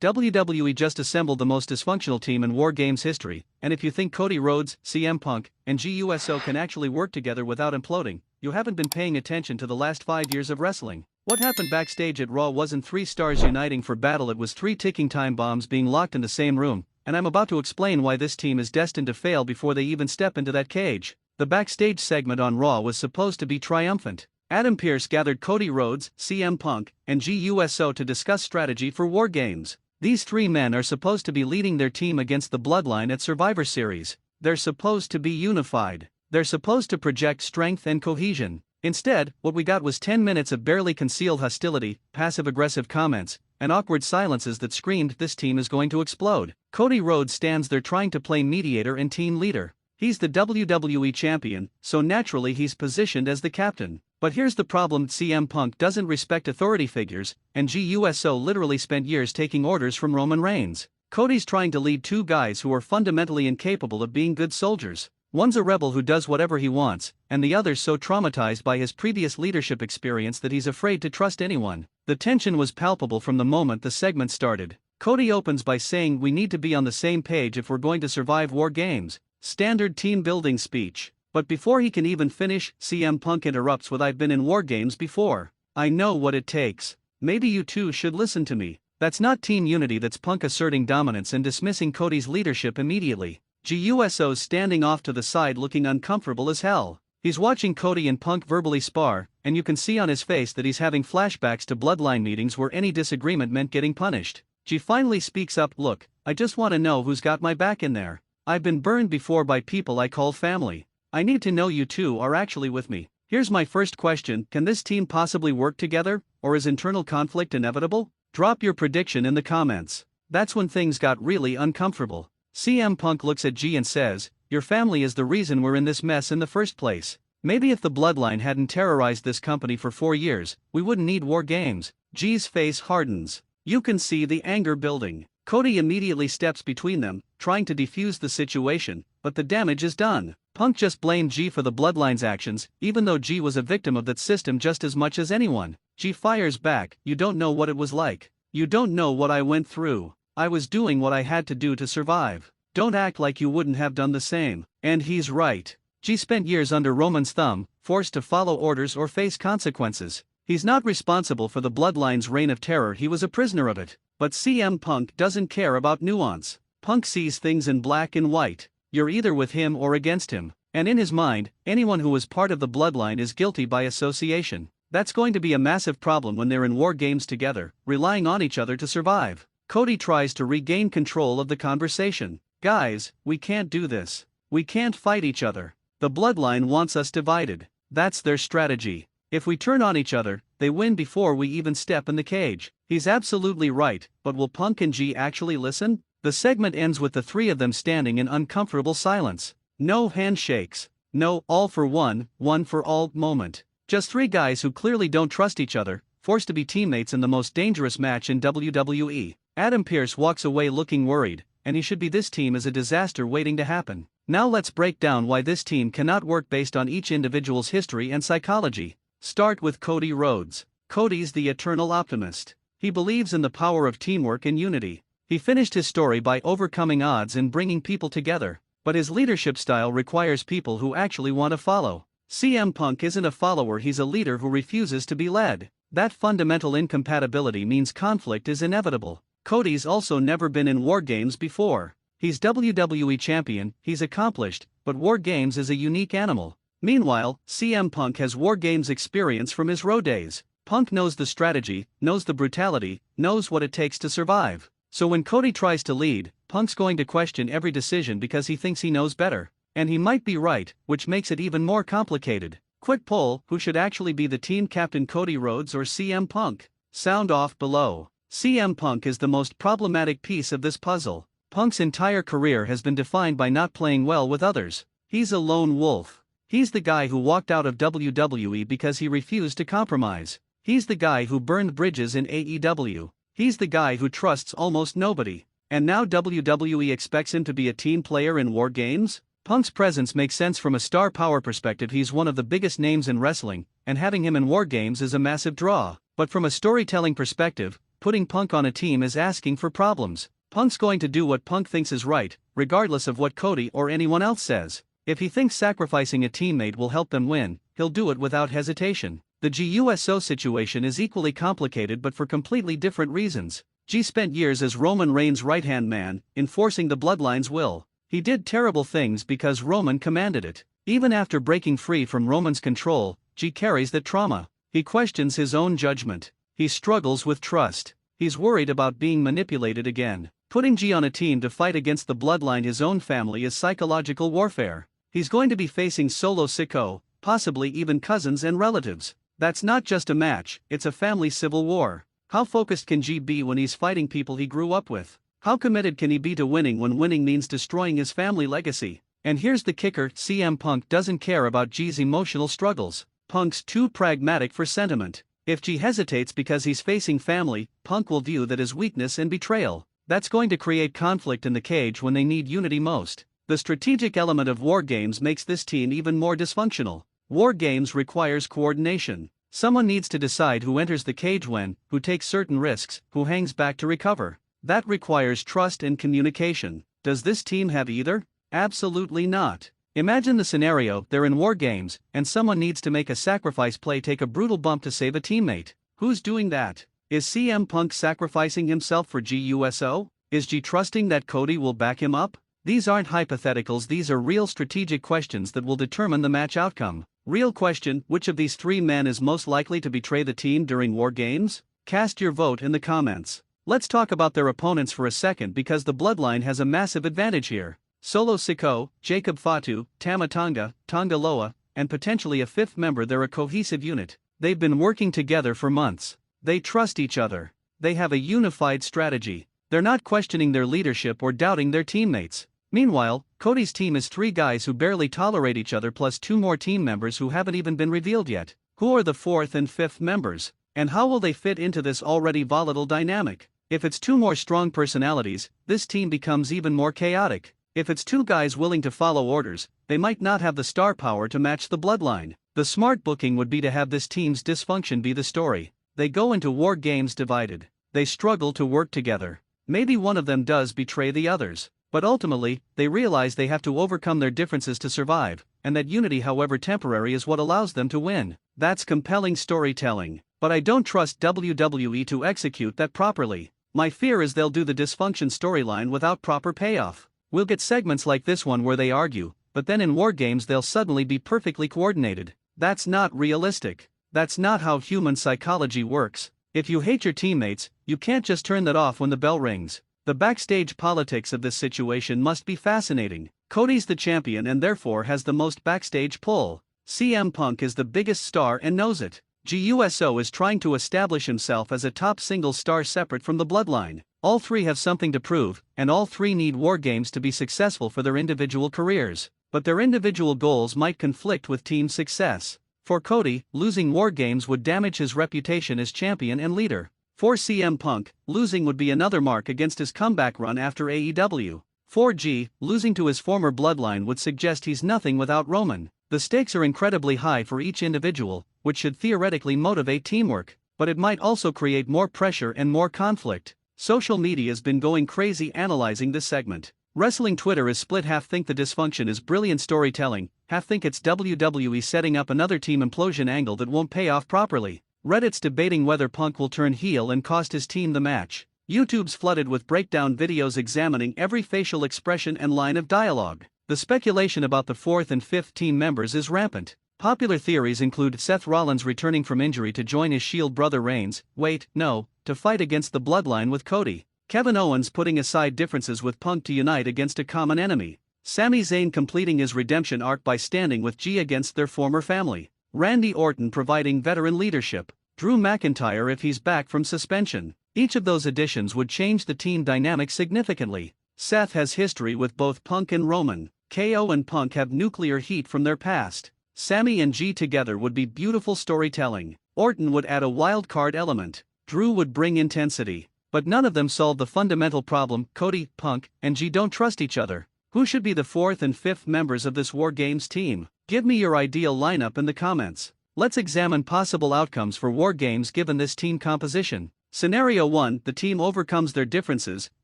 WWE just assembled the most dysfunctional team in WarGames history, and if you think Cody Rhodes, CM Punk, and Jey Uso can actually work together without imploding, you haven't been paying attention to the last 5 years of wrestling. What happened backstage at Raw wasn't 3 stars uniting for battle, it was 3 ticking time bombs being locked in the same room, and I'm about to explain why this team is destined to fail before they even step into that cage. The backstage segment on Raw was supposed to be triumphant. Adam Pearce gathered Cody Rhodes, CM Punk, and Jey Uso to discuss strategy for WarGames. These 3 men are supposed to be leading their team against the Bloodline at Survivor Series. They're supposed to be unified. They're supposed to project strength and cohesion. Instead, what we got was 10 minutes of barely concealed hostility, passive-aggressive comments, and awkward silences that screamed this team is going to explode. Cody Rhodes stands there trying to play mediator and team leader. He's the WWE champion, so naturally he's positioned as the captain. But here's the problem: CM Punk doesn't respect authority figures, and Jey Uso literally spent years taking orders from Roman Reigns. Cody's trying to lead 2 guys who are fundamentally incapable of being good soldiers. One's a rebel who does whatever he wants, and the other's so traumatized by his previous leadership experience that he's afraid to trust anyone. The tension was palpable from the moment the segment started. Cody opens by saying we need to be on the same page if we're going to survive WarGames. Standard team-building speech. But before he can even finish, CM Punk interrupts with "I've been in WarGames before. I know what it takes. Maybe you two should listen to me." That's not team unity, that's Punk asserting dominance and dismissing Cody's leadership immediately. Jey Uso's standing off to the side looking uncomfortable as hell. He's watching Cody and Punk verbally spar, and you can see on his face that he's having flashbacks to Bloodline meetings where any disagreement meant getting punished. Jey finally speaks up, "Look, I just want to know who's got my back in there. I've been burned before by people I call family. I need to know you two are actually with me. Here's my first question: can this team possibly work together, or is internal conflict inevitable? Drop your prediction in the comments." That's when things got really uncomfortable. CM Punk looks at Jey and says, "Your family is the reason we're in this mess in the first place. Maybe if the Bloodline hadn't terrorized this company for 4 years, we wouldn't need WarGames." Jey's face hardens. You can see the anger building. Cody immediately steps between them, trying to defuse the situation, but the damage is done. Punk just blamed Jey for the Bloodline's actions, even though Jey was a victim of that system just as much as anyone. Jey fires back, "You don't know what it was like. You don't know what I went through. I was doing what I had to do to survive. Don't act like you wouldn't have done the same." And he's right. Jey spent years under Roman's thumb, forced to follow orders or face consequences. He's not responsible for the Bloodline's reign of terror, he was a prisoner of it. But CM Punk doesn't care about nuance. Punk sees things in black and white. You're either with him or against him. And in his mind, anyone who was part of the Bloodline is guilty by association. That's going to be a massive problem when they're in WarGames together, relying on each other to survive. Cody tries to regain control of the conversation. "Guys, we can't do this. We can't fight each other. The Bloodline wants us divided. That's their strategy. If we turn on each other, they win before we even step in the cage." He's absolutely right, but will Punk and Jey actually listen? The segment ends with the 3 of them standing in uncomfortable silence. No handshakes. No "all for one, one for all" moment. Just 3 guys who clearly don't trust each other, forced to be teammates in the most dangerous match in WWE. Adam Pearce walks away looking worried, and he should be. This team is a disaster waiting to happen. Now let's break down why this team cannot work based on each individual's history and psychology. Start with Cody Rhodes. Cody's the eternal optimist. He believes in the power of teamwork and unity. He finished his story by overcoming odds and bringing people together. But his leadership style requires people who actually want to follow. CM Punk isn't a follower, he's a leader who refuses to be led. That fundamental incompatibility means conflict is inevitable. Cody's also never been in WarGames before. He's WWE champion, he's accomplished, but WarGames is a unique animal. Meanwhile, CM Punk has WarGames experience from his Raw days. Punk knows the strategy, knows the brutality, knows what it takes to survive. So when Cody tries to lead, Punk's going to question every decision because he thinks he knows better. And he might be right, which makes it even more complicated. Quick poll: who should actually be the team captain, Cody Rhodes or CM Punk? Sound off below. CM Punk is the most problematic piece of this puzzle. Punk's entire career has been defined by not playing well with others. He's a lone wolf. He's the guy who walked out of WWE because he refused to compromise. He's the guy who burned bridges in AEW. He's the guy who trusts almost nobody. And now WWE expects him to be a team player in WarGames? Punk's presence makes sense from a star power perspective. He's one of the biggest names in wrestling, and having him in WarGames is a massive draw. But from a storytelling perspective, putting Punk on a team is asking for problems. Punk's going to do what Punk thinks is right, regardless of what Cody or anyone else says. If he thinks sacrificing a teammate will help them win, he'll do it without hesitation. The GUSO situation is equally complicated but for completely different reasons. G spent years as Roman Reigns' right-hand man, enforcing the Bloodline's will. He did terrible things because Roman commanded it. Even after breaking free from Roman's control, G carries that trauma. He questions his own judgment. He struggles with trust. He's worried about being manipulated again. Putting G on a team to fight against the Bloodline, his own family, is psychological warfare. He's going to be facing Solo Sikoa, possibly even cousins and relatives. That's not just a match, it's a family civil war. How focused can G be when he's fighting people he grew up with? How committed can he be to winning when winning means destroying his family legacy? And here's the kicker: CM Punk doesn't care about G's emotional struggles. Punk's too pragmatic for sentiment. If G hesitates because he's facing family, Punk will view that as weakness and betrayal. That's going to create conflict in the cage when they need unity most. The strategic element of WarGames makes this team even more dysfunctional. WarGames requires coordination. Someone needs to decide who enters the cage when, who takes certain risks, who hangs back to recover. That requires trust and communication. Does this team have either? Absolutely not. Imagine the scenario: they're in WarGames, and someone needs to make a sacrifice play, take a brutal bump to save a teammate. Who's doing that? Is CM Punk sacrificing himself for GUSO? Is G trusting that Cody will back him up? These aren't hypotheticals, these are real strategic questions that will determine the match outcome. Real question: which of these three men is most likely to betray the team during WarGames? Cast your vote in the comments. Let's talk about their opponents for a second, because the Bloodline has a massive advantage here. Solo Sikoa, Jacob Fatu, Tama Tonga, Tonga Loa, and potentially a fifth member. They're a cohesive unit. They've been working together for months. They trust each other. They have a unified strategy. They're not questioning their leadership or doubting their teammates. Meanwhile, Cody's team is three guys who barely tolerate each other, plus two more team members who haven't even been revealed yet. Who are the fourth and fifth members? And how will they fit into this already volatile dynamic? If it's two more strong personalities, this team becomes even more chaotic. If it's two guys willing to follow orders, they might not have the star power to match the Bloodline. The smart booking would be to have this team's dysfunction be the story. They go into WarGames divided. They struggle to work together. Maybe one of them does betray the others. But ultimately, they realize they have to overcome their differences to survive, and that unity, however temporary, is what allows them to win. That's compelling storytelling. But I don't trust WWE to execute that properly. My fear is they'll do the dysfunction storyline without proper payoff. We'll get segments like this one where they argue, but then in WarGames they'll suddenly be perfectly coordinated. That's not realistic. That's not how human psychology works. If you hate your teammates, you can't just turn that off when the bell rings. The backstage politics of this situation must be fascinating. Cody's the champion and therefore has the most backstage pull. CM Punk is the biggest star and knows it. GUSO is trying to establish himself as a top single star separate from the Bloodline. All three have something to prove, and all three need WarGames to be successful for their individual careers. But their individual goals might conflict with team success. For Cody, losing WarGames would damage his reputation as champion and leader. For CM Punk, losing would be another mark against his comeback run after AEW. For G, losing to his former Bloodline would suggest he's nothing without Roman. The stakes are incredibly high for each individual, which should theoretically motivate teamwork, but it might also create more pressure and more conflict. Social media's been going crazy analyzing this segment. Wrestling Twitter is split: half think the dysfunction is brilliant storytelling, half think it's WWE setting up another team implosion angle that won't pay off properly. Reddit's debating whether Punk will turn heel and cost his team the match. YouTube's flooded with breakdown videos examining every facial expression and line of dialogue. The speculation about the fourth and fifth team members is rampant. Popular theories include Seth Rollins returning from injury to join his Shield brother Reigns, to fight against the Bloodline with Cody. Kevin Owens putting aside differences with Punk to unite against a common enemy. Sami Zayn completing his redemption arc by standing with G against their former family. Randy Orton providing veteran leadership. Drew McIntyre if he's back from suspension. Each of those additions would change the team dynamic significantly. Seth has history with both Punk and Roman. KO and Punk have nuclear heat from their past. Sami and G together would be beautiful storytelling. Orton would add a wild card element. Drew would bring intensity. But none of them solve the fundamental problem: Cody, Punk, and G don't trust each other. Who should be the fourth and fifth members of this WarGames team? Give me your ideal lineup in the comments. Let's examine possible outcomes for WarGames given this team composition. Scenario 1, the team overcomes their differences,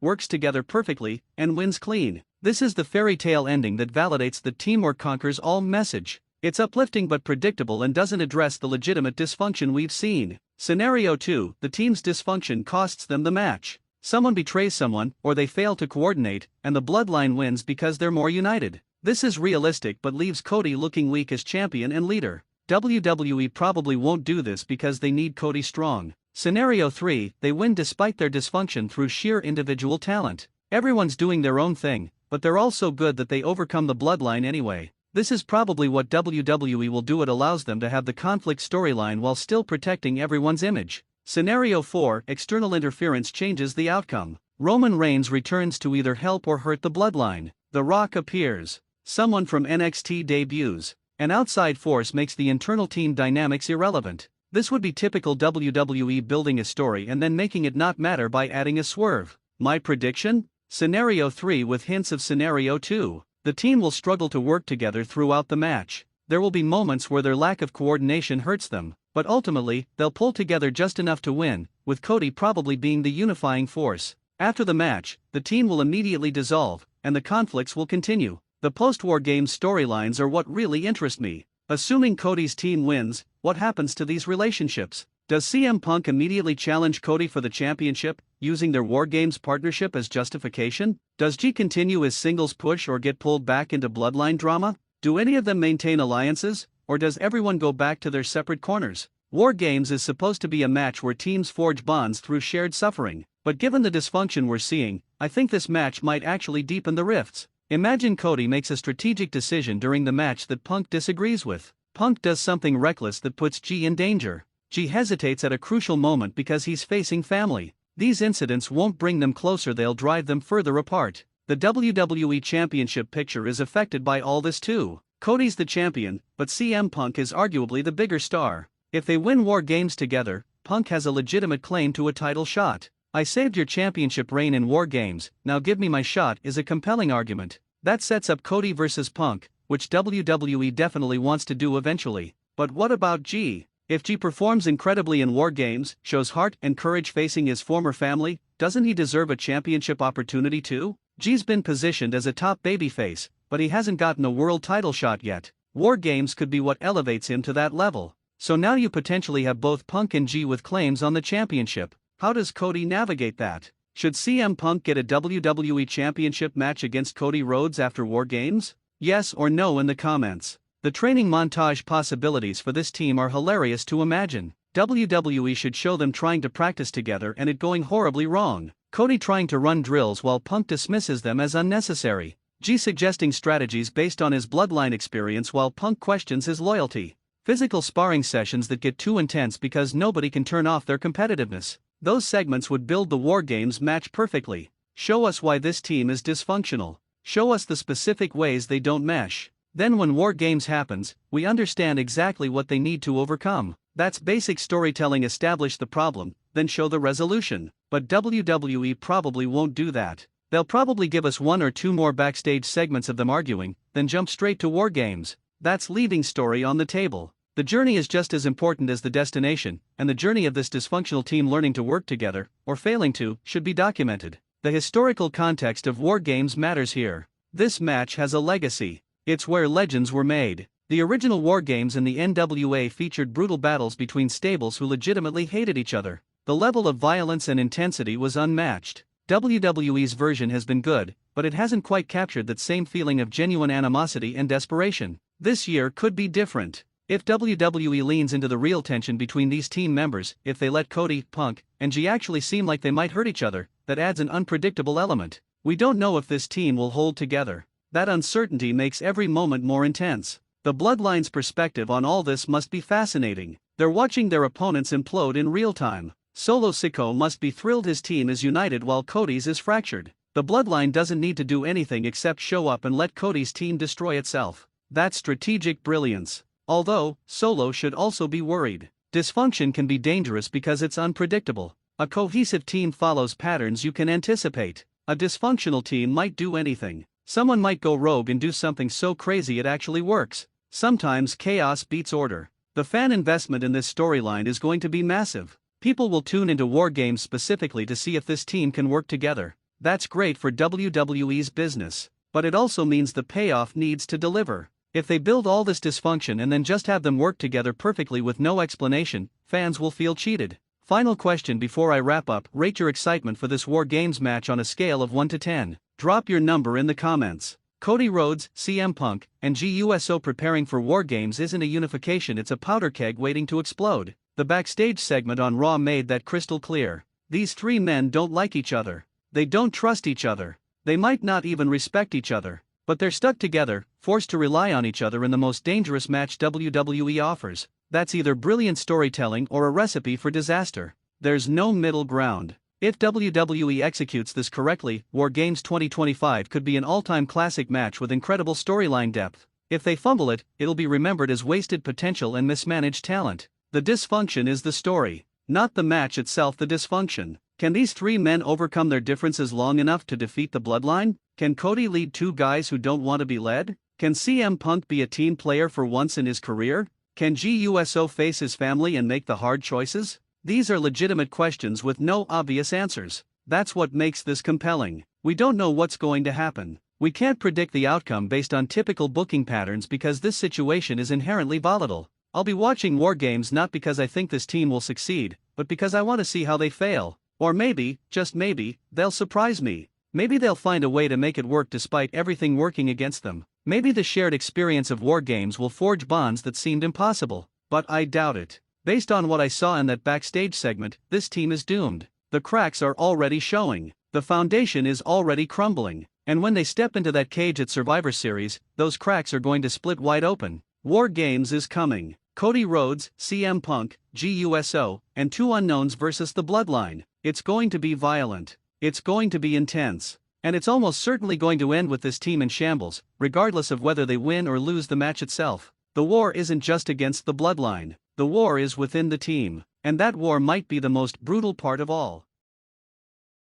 works together perfectly, and wins clean. This is the fairy tale ending that validates the teamwork conquers all message. It's uplifting but predictable and doesn't address the legitimate dysfunction we've seen. Scenario 2, the team's dysfunction costs them the match. Someone betrays someone, or they fail to coordinate, and the bloodline wins because they're more united. This is realistic but leaves Cody looking weak as champion and leader. WWE probably won't do this because they need Cody strong. Scenario 3, they win despite their dysfunction through sheer individual talent. Everyone's doing their own thing, but they're all so good that they overcome the bloodline anyway. This is probably what WWE will do. It allows them to have the conflict storyline while still protecting everyone's image. Scenario 4, external interference changes the outcome. Roman Reigns returns to either help or hurt the bloodline. The Rock appears. Someone from NXT debuts. An outside force makes the internal team dynamics irrelevant. This would be typical WWE building a story and then making it not matter by adding a swerve. My prediction? Scenario 3 with hints of Scenario 2. The team will struggle to work together throughout the match. There will be moments where their lack of coordination hurts them, but ultimately, they'll pull together just enough to win, with Cody probably being the unifying force. After the match, the team will immediately dissolve, and the conflicts will continue. The post-WarGames storylines are what really interest me. Assuming Cody's team wins, what happens to these relationships? Does CM Punk immediately challenge Cody for the championship, using their WarGames partnership as justification? Does Jey continue his singles push or get pulled back into bloodline drama? Do any of them maintain alliances, or does everyone go back to their separate corners? WarGames is supposed to be a match where teams forge bonds through shared suffering, but given the dysfunction we're seeing, I think this match might actually deepen the rifts. Imagine Cody makes a strategic decision during the match that Punk disagrees with. Punk does something reckless that puts Jey in danger. Jey hesitates at a crucial moment because he's facing family. These incidents won't bring them closer, they'll drive them further apart. The WWE Championship picture is affected by all this too. Cody's the champion, but CM Punk is arguably the bigger star. If they win WarGames together, Punk has a legitimate claim to a title shot. I saved your championship reign in WarGames, now give me my shot is a compelling argument. That sets up Cody versus Punk, which WWE definitely wants to do eventually. But what about Jey? If Jey performs incredibly in WarGames, shows heart and courage facing his former family, doesn't he deserve a championship opportunity too? Jey's been positioned as a top babyface, but he hasn't gotten a world title shot yet. WarGames could be what elevates him to that level. So now you potentially have both Punk and Jey with claims on the championship. How does Cody navigate that? Should CM Punk get a WWE Championship match against Cody Rhodes after WarGames? Yes or no in the comments. The training montage possibilities for this team are hilarious to imagine. WWE should show them trying to practice together and it going horribly wrong. Cody trying to run drills while Punk dismisses them as unnecessary. Jey suggesting strategies based on his bloodline experience while Punk questions his loyalty. Physical sparring sessions that get too intense because nobody can turn off their competitiveness. Those segments would build the WarGames match perfectly. Show us why this team is dysfunctional. Show us the specific ways they don't mesh. Then when WarGames happens, we understand exactly what they need to overcome. That's basic storytelling. Establish the problem, then show the resolution. But WWE probably won't do that. They'll probably give us one or two more backstage segments of them arguing, then jump straight to WarGames. That's leaving story on the table. The journey is just as important as the destination, and the journey of this dysfunctional team learning to work together, or failing to, should be documented. The historical context of WarGames matters here. This match has a legacy. It's where legends were made. The original WarGames in the NWA featured brutal battles between stables who legitimately hated each other. The level of violence and intensity was unmatched. WWE's version has been good, but it hasn't quite captured that same feeling of genuine animosity and desperation. This year could be different. If WWE leans into the real tension between these team members, if they let Cody, Punk, and Jey actually seem like they might hurt each other, that adds an unpredictable element. We don't know if this team will hold together. That uncertainty makes every moment more intense. The Bloodline's perspective on all this must be fascinating. They're watching their opponents implode in real time. Solo Sikoa must be thrilled his team is united while Cody's is fractured. The Bloodline doesn't need to do anything except show up and let Cody's team destroy itself. That's strategic brilliance. Although, Solo should also be worried. Dysfunction can be dangerous because it's unpredictable. A cohesive team follows patterns you can anticipate. A dysfunctional team might do anything. Someone might go rogue and do something so crazy it actually works. Sometimes chaos beats order. The fan investment in this storyline is going to be massive. People will tune into WarGames specifically to see if this team can work together. That's great for WWE's business. But it also means the payoff needs to deliver. If they build all this dysfunction and then just have them work together perfectly with no explanation, fans will feel cheated. Final question before I wrap up: rate your excitement for this WarGames match on a scale of 1 to 10. Drop your number in the comments. Cody Rhodes, CM Punk, and Jey Uso preparing for WarGames isn't a unification, it's a powder keg waiting to explode. The backstage segment on Raw made that crystal clear. These three men don't like each other. They don't trust each other. They might not even respect each other. But they're stuck together, forced to rely on each other in the most dangerous match WWE offers. That's either brilliant storytelling or a recipe for disaster. There's no middle ground. If WWE executes this correctly, WarGames 2025 could be an all-time classic match with incredible storyline depth. If they fumble it, it'll be remembered as wasted potential and mismanaged talent. The dysfunction is the story, not the match itself. The dysfunction. Can these three men overcome their differences long enough to defeat the Bloodline? Can Cody lead two guys who don't want to be led? Can CM Punk be a team player for once in his career? Can Jey Uso face his family and make the hard choices? These are legitimate questions with no obvious answers. That's what makes this compelling. We don't know what's going to happen. We can't predict the outcome based on typical booking patterns because this situation is inherently volatile. I'll be watching WarGames not because I think this team will succeed, but because I want to see how they fail. Or maybe, just maybe, they'll surprise me. Maybe they'll find a way to make it work despite everything working against them. Maybe the shared experience of WarGames will forge bonds that seemed impossible. But I doubt it. Based on what I saw in that backstage segment, this team is doomed. The cracks are already showing. The foundation is already crumbling. And when they step into that cage at Survivor Series, those cracks are going to split wide open. WarGames is coming. Cody Rhodes, CM Punk, Jey Uso, and two unknowns versus the Bloodline. It's going to be violent. It's going to be intense. And it's almost certainly going to end with this team in shambles, regardless of whether they win or lose the match itself. The war isn't just against the Bloodline. The war is within the team. And that war might be the most brutal part of all.